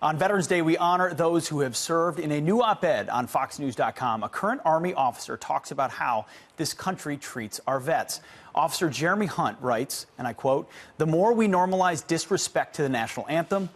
On Veterans Day, we honor those who have served. In a new op-ed on FoxNews.com, a current Army officer talks about how this country treats our vets. Officer Jeremy Hunt writes, and I quote, "The more we normalize disrespect to the national anthem,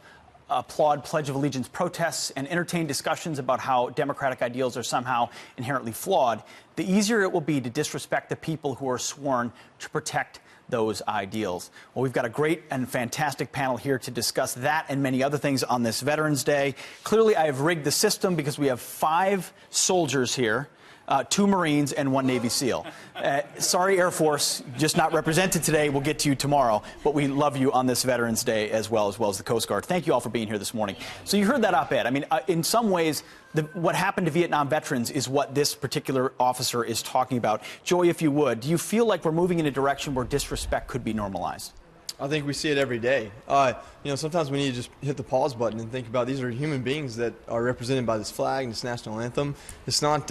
applaud Pledge of Allegiance protests, and entertain discussions about how democratic ideals are somehow inherently flawed, the easier it will be to disrespect the people who are sworn to protect those ideals." Well, we've got a great and fantastic panel here to discuss that and many other things on this Veterans Day. Clearly, I have rigged the system because we have 5 soldiers here. 2 Marines and 1 Navy SEAL. Sorry, Air Force, just not represented today. We'll get to you tomorrow. But we love you on this Veterans Day as well as the Coast Guard. Thank you all for being here this morning. So you heard that op-ed. I mean, in some ways, what happened to Vietnam veterans is what this particular officer is talking about. Joy, if you would, do you feel like we're moving in a direction where disrespect could be normalized? I think we see it every day. Sometimes we need to just hit the pause button and think about these are human beings that are represented by this flag and this national anthem. It's not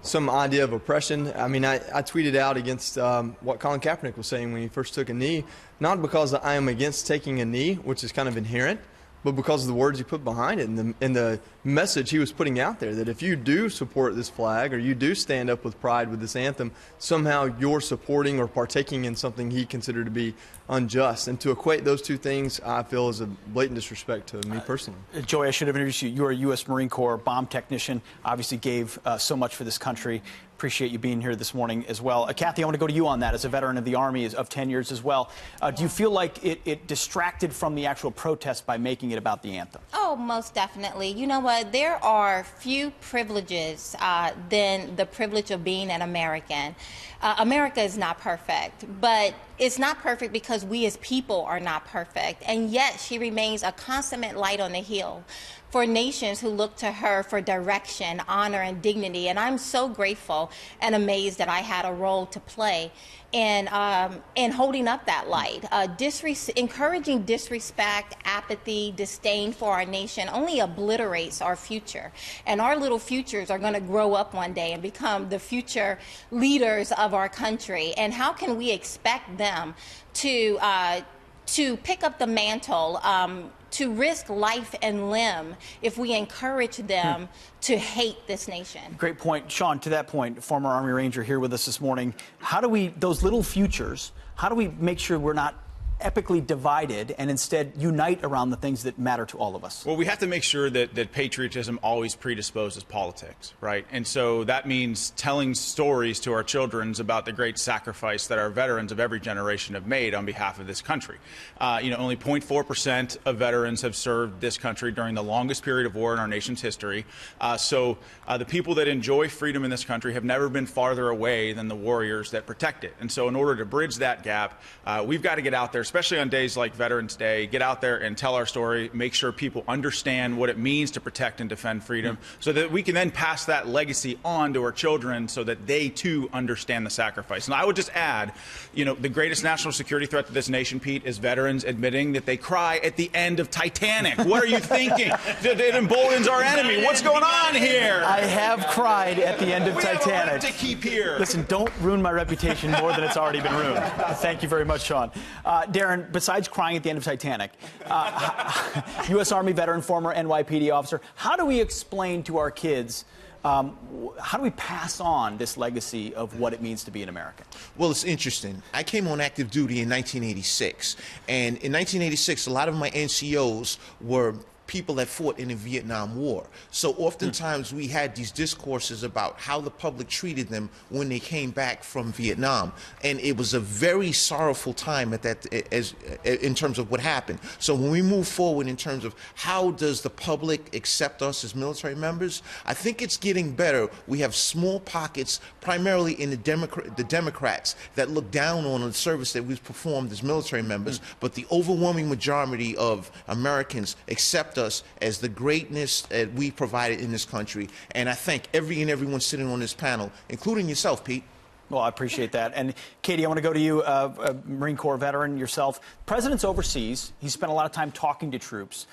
some idea of oppression. I mean, I tweeted out against what Colin Kaepernick was saying when he first took a knee, not because I am against taking a knee, which is kind of inherent, but because of the words he put behind it and the message he was putting out there, that if you do support this flag or you do stand up with pride with this anthem, somehow you're supporting or partaking in something he considered to be unjust. And to equate those two things, I feel, is a blatant disrespect to me personally. Joy, I should have introduced you. You are a U.S. Marine Corps bomb technician, obviously gave so much for this country. Appreciate you being here this morning as well. Kathy, I want to go to you on that as a veteran of the Army of 10 years as well. Do you feel like it distracted from the actual protest by making it about the anthem? Oh, most definitely. You know what? There are few privileges than the privilege of being an American. America is not perfect, but it's not perfect because we as people are not perfect. And yet she remains a consummate light on the hill for nations who look to her for direction, honor, and dignity. And I'm so grateful and amazed that I had a role to play in holding up that light. Encouraging disrespect, apathy, disdain for our nation only obliterates our future. And our little futures are going to grow up one day and become the future leaders of our country. And how can we expect them to pick up the mantle, to risk life and limb if we encourage them to hate this nation? Great point. Sean, to that point, former Army Ranger here with us this morning, how do we, those little futures, how do we make sure we're not epically divided and instead unite around the things that matter to all of us? Well, we have to make sure that patriotism always predisposes politics, right? And so that means telling stories to our children about the great sacrifice that our veterans of every generation have made on behalf of this country. Only 0.4% of veterans have served this country during the longest period of war in our nation's history. So the people that enjoy freedom in this country have never been farther away than the warriors that protect it. And so in order to bridge that gap, we've got to get out there, especially on days like Veterans Day, get out there and tell our story, make sure people understand what it means to protect and defend freedom, so that we can then pass that legacy on to our children so that they too understand the sacrifice. And I would just add, the greatest national security threat to this nation, Pete, is veterans admitting that they cry at the end of Titanic. What are you thinking? It emboldens our enemy. What's going on here? I have cried at the end of Titanic. We have a right to keep here. Listen, don't ruin my reputation more than it's already been ruined. Thank you very much, Sean. Darren, besides crying at the end of Titanic, U.S. Army veteran, former NYPD officer, how do we explain to our kids, how do we pass on this legacy of what it means to be an American? Well, it's interesting. I came on active duty in 1986, and in 1986, a lot of my NCOs were people that fought in the Vietnam War. So oftentimes we had these discourses about how the public treated them when they came back from Vietnam. And it was a very sorrowful time at that, in terms of what happened. So when we move forward in terms of how does the public accept us as military members, I think it's getting better. We have small pockets, primarily in the Democrats, that look down on the service that we've performed as military members, but the overwhelming majority of Americans accept us as the greatness that we provided in this country. And I thank everyone sitting on this panel, including yourself, Pete. Well, I appreciate that. And Katie, I want to go to you, a Marine Corps veteran yourself. The president's overseas. He spent a lot of time talking to troops.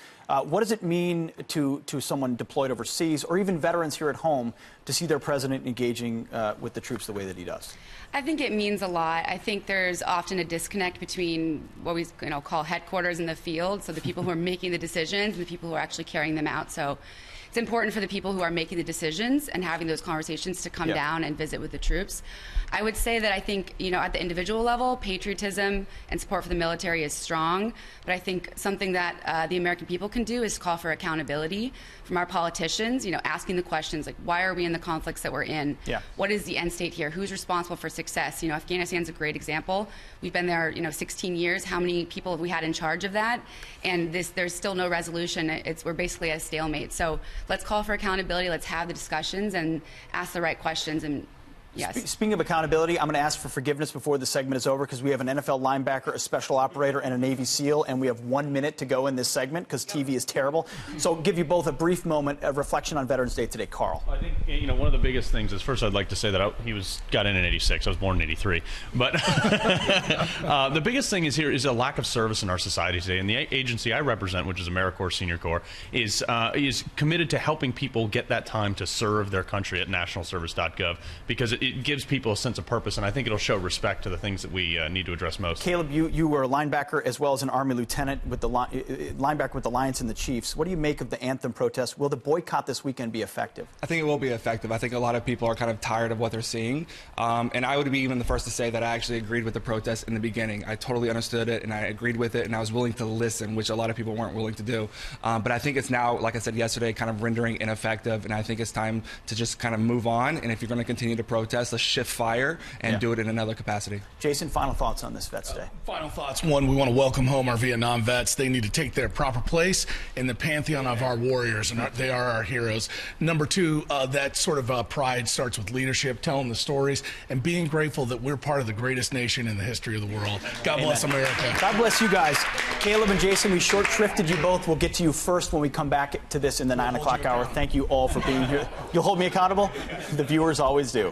What does it mean to someone deployed overseas, or even veterans here at home, to see their president engaging with the troops the way that he does? I think it means a lot. I think there's often a disconnect between what we call headquarters in the field, so the people who are making the decisions and the people who are actually carrying them out. So it's important for the people who are making the decisions and having those conversations to come down and visit with the troops. I would say that I think, at the individual level, patriotism and support for the military is strong, but I think something that the American people can do is call for accountability from our politicians, asking the questions like, why are we in the conflicts that we're in? What is the end state here? Who's responsible for success? Afghanistan's a great example. We've been there, 16 years. How many people have we had in charge of that? And there's still no resolution. We're basically at a stalemate. So let's call for accountability. Let's have the discussions and ask the right questions. And yes. Speaking of accountability, I'm going to ask for forgiveness before the segment is over, because we have an NFL linebacker, a special operator, and a Navy SEAL, and we have 1 minute to go in this segment because TV is terrible. So I'll give you both a brief moment of reflection on Veterans Day today. Carl. I think, one of the biggest things is, first I'd like to say that he got in 86. I was born in 83. But the biggest thing is a lack of service in our society today. And the agency I represent, which is AmeriCorps Senior Corps, is committed to helping people get that time to serve their country at nationalservice.gov, because it gives people a sense of purpose, and I think it'll show respect to the things that we need to address most. Caleb, you were a linebacker as well as an Army lieutenant with the linebacker with the Lions and the Chiefs. What do you make of the anthem protest? Will the boycott this weekend be effective? I think it will be effective. I think a lot of people are kind of tired of what they're seeing, and I would be even the first to say that I actually agreed with the protest in the beginning. I totally understood it, and I agreed with it, and I was willing to listen, which a lot of people weren't willing to do. But I think it's now, like I said yesterday, kind of rendering ineffective, and I think it's time to just kind of move on. And if you're going to continue to protest, let's shift fire and do it in another capacity. Jason, final thoughts on this Vets Day? Final thoughts. One, we want to welcome home our Vietnam vets. They need to take their proper place in the pantheon of our warriors, and they are our heroes. Number two, that sort of pride starts with leadership, telling the stories, and being grateful that we're part of the greatest nation in the history of the world. God bless America. God bless you guys. Caleb and Jason, we short-shrifted you both. We'll get to you first when we come back to this in the 9 o'clock hour. Thank you all for being here. You'll hold me accountable? The viewers always do.